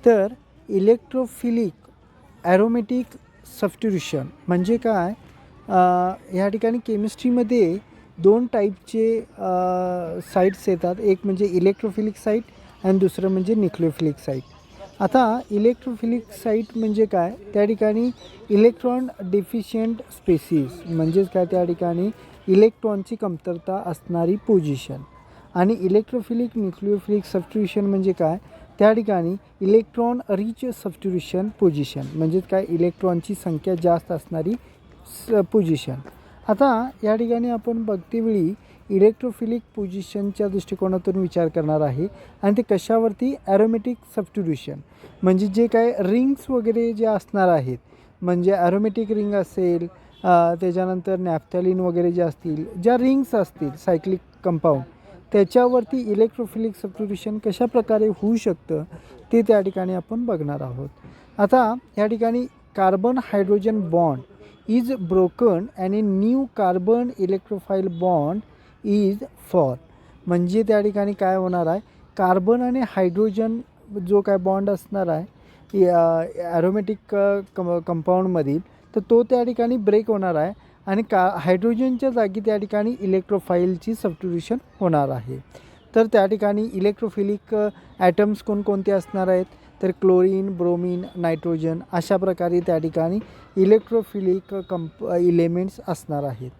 तर electrophilic aromatic substitution म्हणजे काय, ह्या ठिकाणी केमिस्ट्रीमध्ये 2 टाईपचे साईट्स येतात. एक म्हणजे इलेक्ट्रोफिलिक साईट आणि दुसरं म्हणजे न्यूक्लियोफिलिक साईट. आता इलेक्ट्रोफिलिक साईट म्हणजे काय, त्या ठिकाणी इलेक्ट्रॉन डिफिशियंट स्पेसिस म्हणजेच काय, त्या ठिकाणी इलेक्ट्रॉनची कमतरता असणारी पोझिशन. आणि इलेक्ट्रोफिलिक न्यूक्लियोफिलिक सबस्टिट्यूशन म्हणजे काय, त्या ठिकाणी इलेक्ट्रॉन रिच सबस्टिट्यूशन पोझिशन म्हणजेच काय, इलेक्ट्रॉनची संख्या जास्त असणारी पोझिशन. आता या ठिकाणी आपण बघतेवेळी इलेक्ट्रोफिलिक पोझिशनच्या दृष्टिकोनातून विचार करणार आहे आणि ते कशावरती, ॲरोमॅटिक सबस्टिट्यूशन म्हणजे जे काय रिंग्स वगैरे जे असणार आहेत, म्हणजे ॲरोमॅटिक रिंग असेल, त्याच्यानंतर नॅफ्थॅलिन वगैरे जे असतील, ज्या रिंग्स असतील सायक्लिक कंपाऊंड, त्याच्यावरती इलेक्ट्रोफिलिक सबस्टिट्यूशन कशा प्रकारे होऊ शकतं ते त्या ठिकाणी आपण बघणार आहोत. आता या ठिकाणी carbon hydrogen bond is broken and a new carbon इलेक्ट्रोफाईल bond is form. म्हणजे त्या ठिकाणी काय होणार आहे, कार्बन आणि हायड्रोजन जो काय बॉन्ड असणार आहे ॲरोमॅटिक कंपाऊंडमधील, तर तो त्या ठिकाणी ब्रेक होणार आहे आणि हायड्रोजनच्या जागी त्या ठिकाणी इलेक्ट्रोफाईलची सबस्टिट्यूशन होणार आहे. तर त्या ठिकाणी इलेक्ट्रोफिलिक ॲटम्स कोणकोणते असणार आहेत, तर क्लोरीन, ब्रोमीन, नायट्रोजन अशा प्रकारे त्या ठिकाणी इलेक्ट्रोफिलिक इलेमेंट्स असणार आहेत.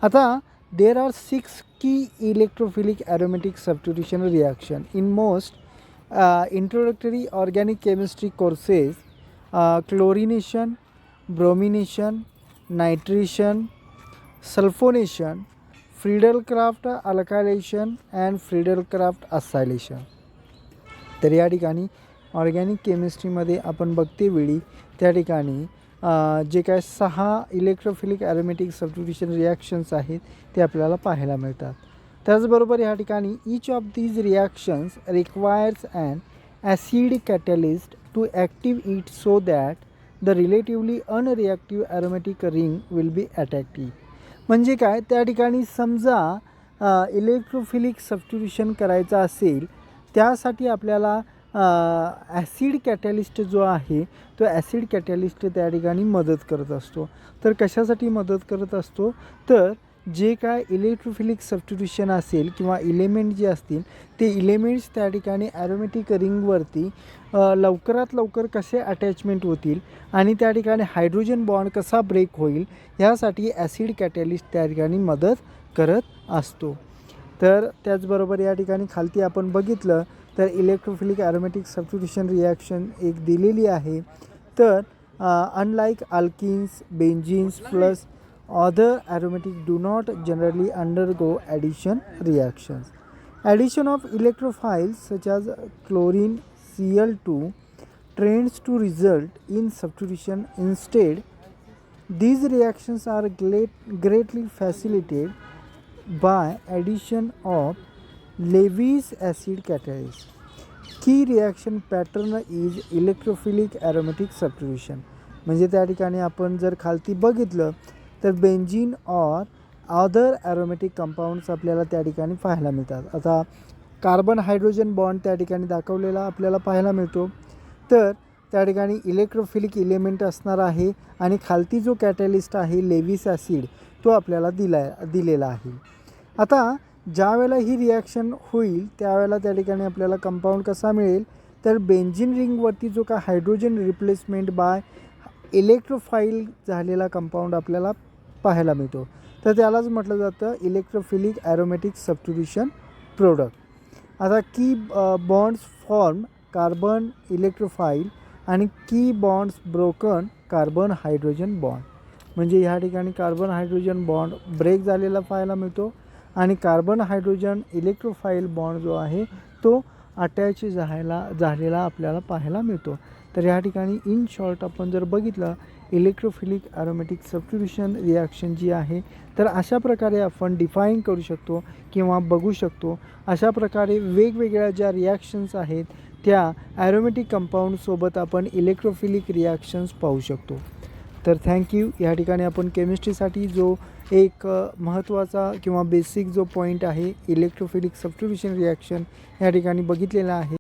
आता देर are 6 key electrophilic aromatic substitution reaction in most introductory organic chemistry courses. Chlorination, bromination, nitration, sulfonation, Friedel Crafts alkylation and Friedel Crafts acylation. तर या ठिकाणी ऑर्गॅनिक केमिस्ट्रीमध्ये आपण बघतेवेळी त्या ठिकाणी जे काय 6 इलेक्ट्रोफिलिक ॲरोमॅटिक सबस्टिट्यूशन रिॲक्शन्स आहेत ते आपल्याला पाहायला मिळतात. त्याचबरोबर या ठिकाणी each of these reactions requires an acid catalyst to active it so that the relatively unreactive aromatic ring will be attractive. म्हणजे काय, त्या ठिकाणी समजा इलेक्ट्रोफिलिक सबस्टिट्यूशन करायचं असेल, त्यासाठी आपल्याला ॲसिड कॅटॅलिस्ट जो आहे तो ॲसिड कॅटॅलिस्ट त्या ठिकाणी मदत करत असतो. तर कशासाठी मदत करत असतो, तर जे काय इलेक्ट्रोफिलिक सबस्टिट्यूशन असेल किंवा इलेमेंट जे असतील ते इलेमेंट्स त्या ठिकाणी ॲरोमॅटिक रिंगवरती लवकरात लवकर कसे अटॅचमेंट होतील आणि त्या ठिकाणी हायड्रोजन बॉन्ड कसा ब्रेक होईल ह्यासाठी ॲसिड कॅटॅलिस्ट त्या ठिकाणी मदत करत असतो. तर त्याचबरोबर या ठिकाणी खालती आपण बघितलं तर इलेक्ट्रोफिलिक ॲरोमॅटिक सबस्टिट्यूशन रिॲक्शन एक दिलेली आहे. तर unlike alkenes, benzenes plus other aromatic do not generally undergo addition reactions. Addition of electrophiles such as chlorine Cl2 tends to result in substitution instead. These reactions are greatly facilitated by addition of Lewis acid catalyst. Key reaction pattern is electrophilic aromatic substitution. म्हणजे त्या ठिकाणी आपण जर खालती बघितलं तर benzene or other aromatic compounds आपल्याला त्या ठिकाणी पाहायला मिळतात. आता कार्बन हायड्रोजन बॉन्ड त्या ठिकाणी दाखवलेला आपल्याला पाहायला मिळतो. तर त्या ठिकाणी इलेक्ट्रोफिलिक इलेमेंट असणार आहे आणि खालती जो कॅटॅलिस्ट आहे लेविस ॲसिड तो आपल्याला दिलेला आहे. आता ज्या वेळेला ही रिॲक्शन होईल त्यावेळेला त्या ठिकाणी आपल्याला कंपाऊंड कसा मिळेल, तर बेन्झीन रिंगवरती जो का हायड्रोजन रिप्लेसमेंट बाय इलेक्ट्रोफाईल झालेला कंपाऊंड आपल्याला पाहायला मिळतो. तर त्यालाच म्हटलं जातं इलेक्ट्रोफिलिक ॲरोमॅटिक सबस्टिट्यूशन प्रोडक्ट. आता की बॉन्ड्स फॉर्म कार्बन इलेक्ट्रोफाईल आणि की bonds broken carbon hydrogen bond. म्हणजे ह्या ठिकाणी कार्बन हायड्रोजन बॉन्ड ब्रेक झालेला पाहायला मिळतो आणि कार्बन हायड्रोजन इलेक्ट्रोफाईल बॉन्ड जो आहे तो अटॅच झालेला आपल्याला पाहायला मिळतो. तर या ठिकाणी इन शॉर्ट आपण जर बघितलं इलेक्ट्रोफिलिक ॲरोमॅटिक सबस्टिट्यूशन रिॲक्शन जी आहे तर अशा प्रकारे आपण डिफाईन करू शकतो किंवा बघू शकतो. अशा प्रकारे वेगवेगळ्या ज्या रिॲक्शन्स आहेत त्या ॲरोमॅटिक कंपाऊंडसोबत आपण इलेक्ट्रोफिलिक रिॲक्शन्स पाहू शकतो. तर थँक्यू. या ठिकाणी आपण केमिस्ट्रीसाठी जो एक महत्त्वाचा किंवा बेसिक जो पॉईंट आहे इलेक्ट्रोफिलिक सबस्टिट्यूशन रिॲक्शन या ठिकाणी बघितलेला आहे.